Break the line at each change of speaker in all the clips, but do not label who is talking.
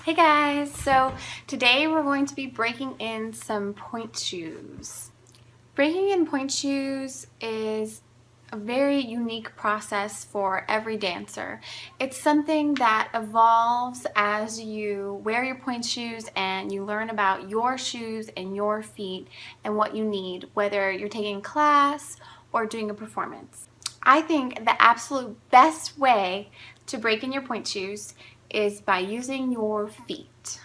Hey guys, so today we're going to be breaking in some pointe shoes. Breaking in pointe shoes is a very unique process for every dancer. It's something that evolves as you wear your pointe shoes and you learn about your shoes and your feet and what you need, whether you're taking a class or doing a performance. I think the absolute best way to break in your pointe shoes is by using your feet.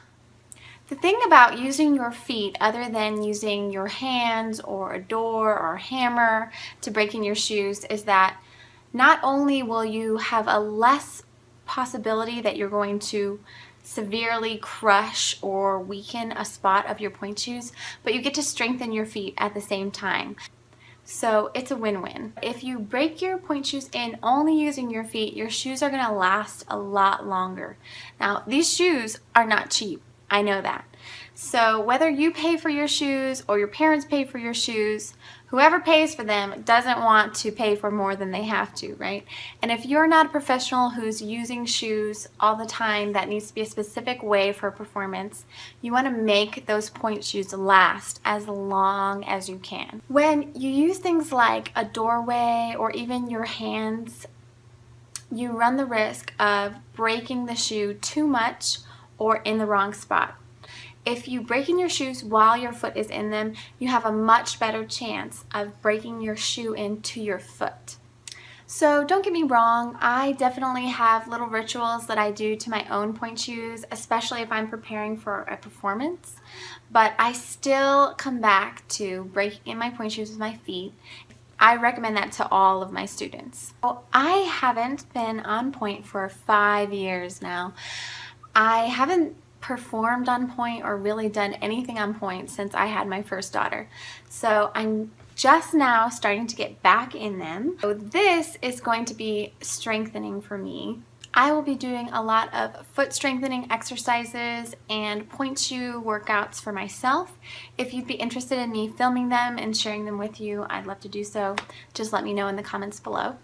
The thing about using your feet, other than using your hands or a door or a hammer to break in your shoes, is that not only will you have a less possibility that you're going to severely crush or weaken a spot of your pointe shoes, but you get to strengthen your feet at the same time. So it's a win-win. If you break your pointe shoes in only using your feet, your shoes are gonna last a lot longer. Now, these shoes are not cheap, I know that. So whether you pay for your shoes or your parents pay for your shoes, whoever pays for them doesn't want to pay for more than they have to, right? And if you're not a professional who's using shoes all the time that needs to be a specific way for a performance, you want to make those pointe shoes last as long as you can. When you use things like a doorway or even your hands, you run the risk of breaking the shoe too much or in the wrong spot. If you break in your shoes while your foot is in them, you have a much better chance of breaking your shoe into your foot. So don't get me wrong, I definitely have little rituals that I do to my own pointe shoes, especially if I'm preparing for a performance, but I still come back to breaking in my pointe shoes with my feet. I recommend that to all of my students. Well, I haven't been on pointe for 5 years now. I haven't performed on pointe or really done anything on pointe since I had my first daughter. So I'm just now starting to get back in them. So this is going to be strengthening for me. I will be doing a lot of foot strengthening exercises and pointe shoe workouts for myself. If you'd be interested in me filming them and sharing them with you, I'd love to do so. Just let me know in the comments below.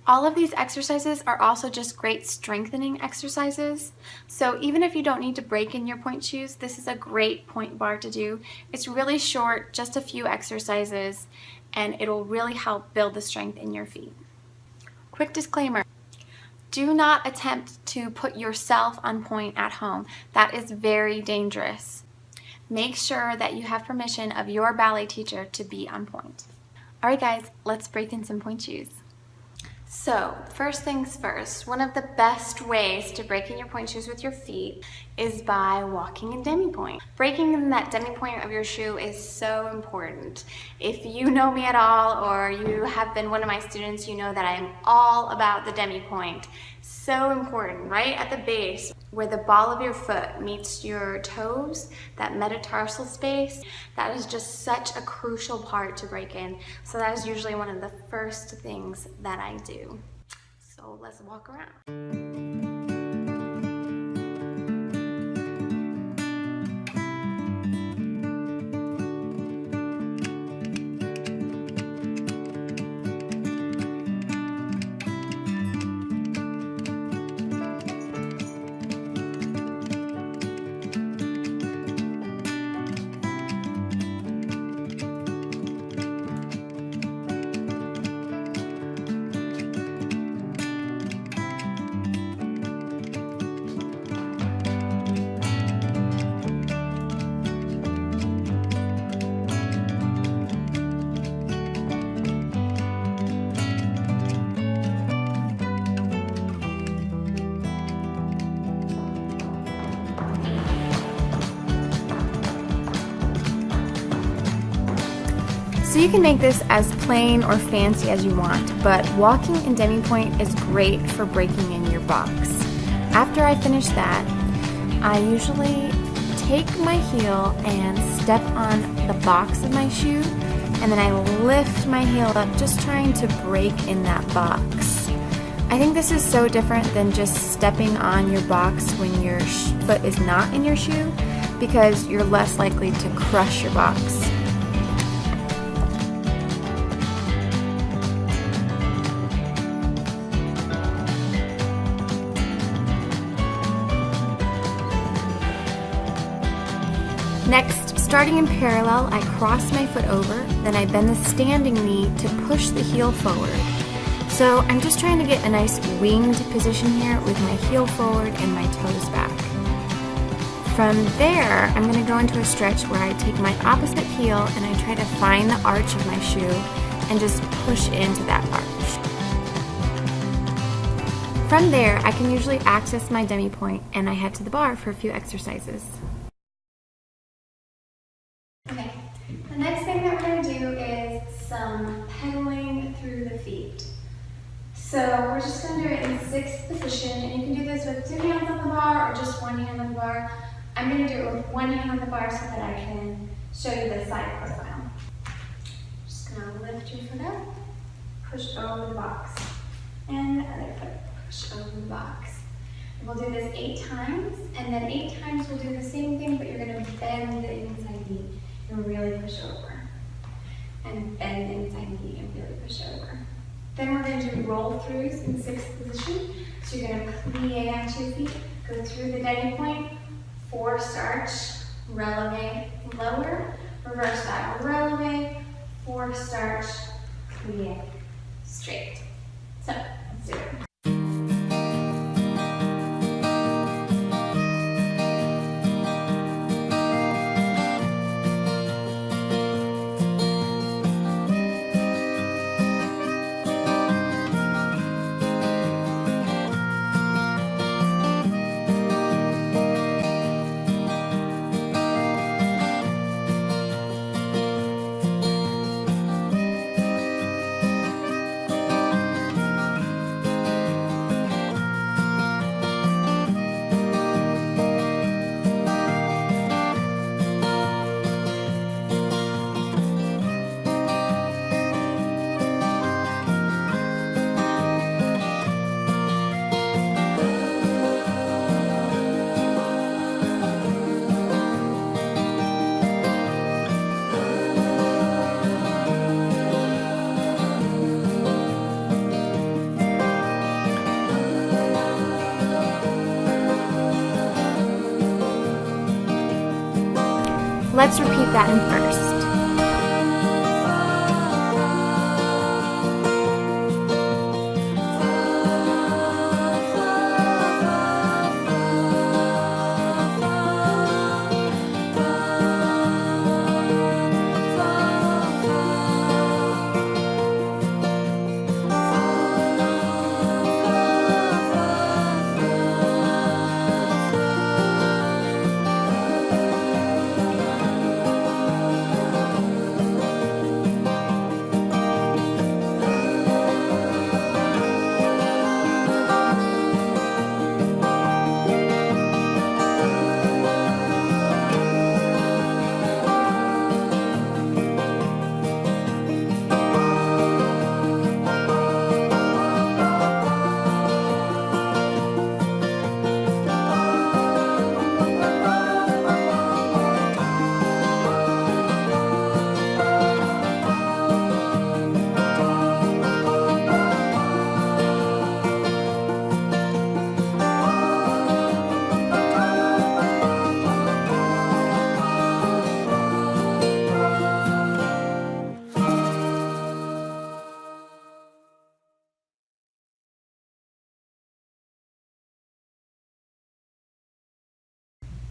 All of these exercises are also just great strengthening exercises. So even if you don't need to break in your pointe shoes, this is a great Pointe Barre to do. It's really short, just a few exercises, and it'll really help build the strength in your feet. Quick disclaimer, do not attempt to put yourself on pointe at home. That is very dangerous. Make sure that you have permission of your ballet teacher to be on pointe. All right guys, let's break in some pointe shoes. So, first things first, one of the best ways to break in your pointe shoes with your feet is by walking in demi-pointe. Breaking in that demi-pointe of your shoe is so important. If you know me at all or you have been one of my students, you know that I am all about the demi-pointe. So important, right at the base where the ball of your foot meets your toes, that metatarsal space, that is just such a crucial part to break in. So that is usually one of the first things that I do. So let's walk around. So you can make this as plain or fancy as you want, but walking in demi-pointe is great for breaking in your box. After I finish that, I usually take my heel and step on the box of my shoe, and then I lift my heel up, just trying to break in that box. I think this is so different than just stepping on your box when your foot is not in your shoe, because you're less likely to crush your box. Next, starting in parallel, I cross my foot over, then I bend the standing knee to push the heel forward. So I'm just trying to get a nice winged position here with my heel forward and my toes back. From there, I'm going to go into a stretch where I take my opposite heel and I try to find the arch of my shoe and just push into that arch. From there, I can usually access my demi-pointe and I head to the bar for a few exercises. Okay, the next thing that we're going to do is some pedaling through the feet. So we're just going to do it in 6th position, and you can do this with 2 hands on the bar or just 1 hand on the bar. I'm going to do it with 1 hand on the bar so that I can show you the side profile. Just going to lift your foot up, push over the box, and the other foot, push over the box. And we'll do this 8 times, and then 8 times we'll do the same thing, but you're going to bend the inside knee and really push over. And bend the inside knee and really push over. Then we're going to do roll throughs in 6th position. So you're going to plie onto your feet, go through the demi-pointe, forced arch, releve, lower, reverse that, releve, forced arch, plie, straight. So let's do it. Let's repeat that in first.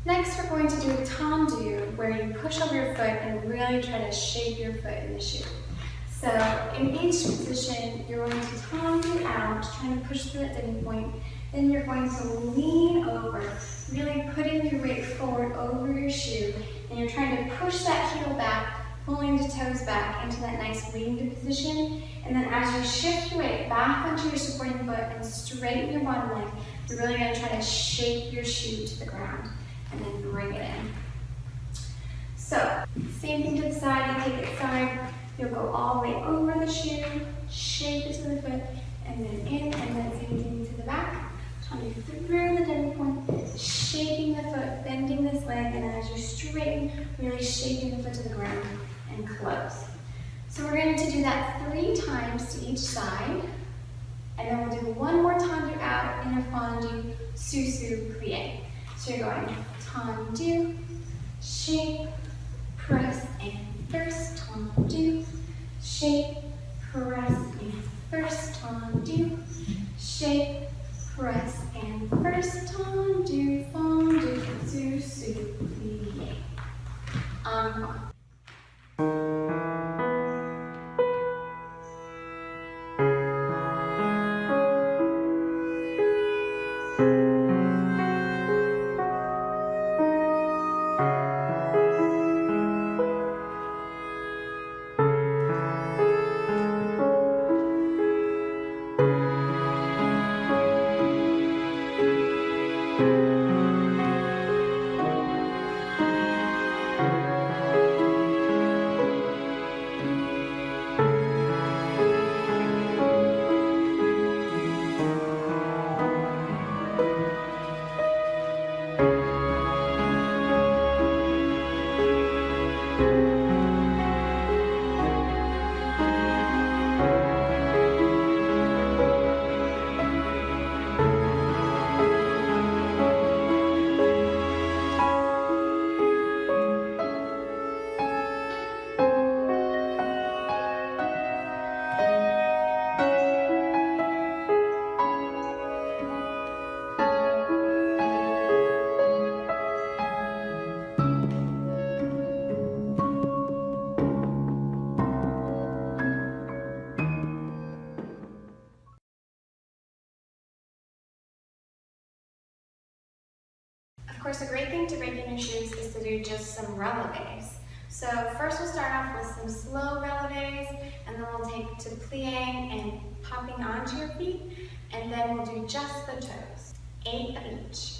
Next, we're going to do a tendu, where you push over your foot and really try to shape your foot in the shoe. So in each position, you're going to tendu out, trying to push through that demi-pointe. Then you're going to lean over, really putting your weight forward over your shoe, and you're trying to push that heel back, pulling the toes back into that nice winged position. And then as you shift your weight back onto your supporting foot and straighten your bottom leg, you're really going to try to shape your shoe to the ground and then bring it in. So, same thing to the side, you take it side, you'll go all the way over the shoe, shape it to the foot, and then in, and then same thing to the back. Trying to through the demi-pointe, shaping the foot, bending this leg, and as you straighten, really shaping the foot to the ground and close. So we're going to do that 3 times to each side, and then we'll do one more tendu out in a fondu, susu, plie. So you're going tendu, shape, press, and first tendu, shape, press, and first tendu, shape, press, and first tendu, fondu, sous, plie. Encore. Of course, a great thing to break in your shoes is to do just some releves. So first we'll start off with some slow releves, and then we'll take to plieing and popping onto your feet, and then we'll do just the toes, 8 of each.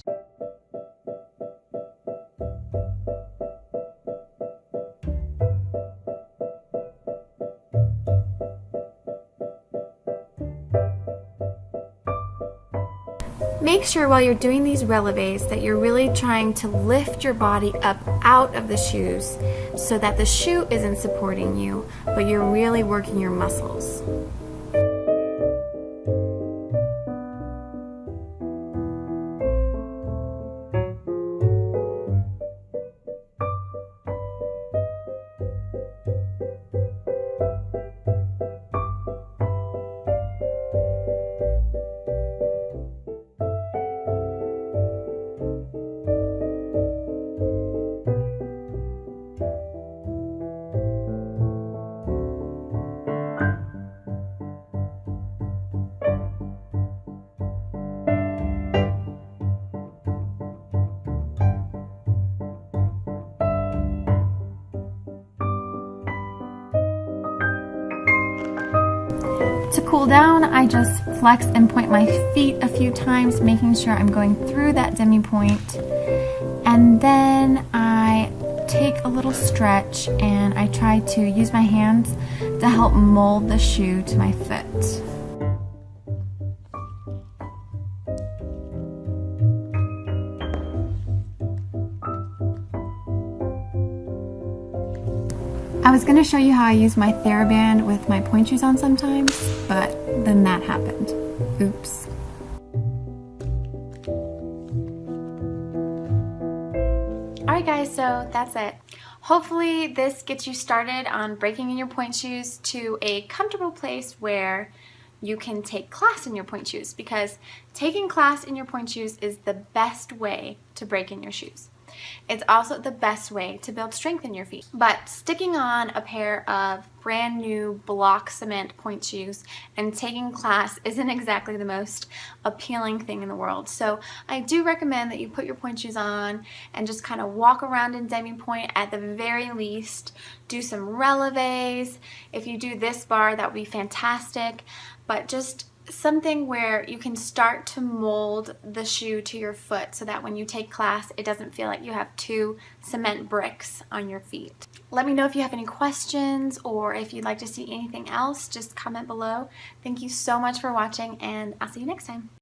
Make sure while you're doing these releves that you're really trying to lift your body up out of the shoes so that the shoe isn't supporting you, but you're really working your muscles. To cool down, I just flex and point my feet a few times, making sure I'm going through that demi-point. And then I take a little stretch and I try to use my hands to help mold the shoe to my foot. I was going to show you how I use my TheraBand with my pointe shoes on sometimes, but then that happened. Oops. Alright guys, so that's it. Hopefully this gets you started on breaking in your pointe shoes to a comfortable place where you can take class in your pointe shoes, because taking class in your pointe shoes is the best way to break in your shoes. It's also the best way to build strength in your feet. But sticking on a pair of brand new block cement pointe shoes and taking class isn't exactly the most appealing thing in the world. So I do recommend that you put your pointe shoes on and just kind of walk around in demi-pointe at the very least. Do some releves. If you do this bar, that would be fantastic. But just something where you can start to mold the shoe to your foot so that when you take class, it doesn't feel like you have 2 cement bricks on your feet. Let me know if you have any questions or if you'd like to see anything else. Just comment below. Thank you so much for watching, and I'll see you next time.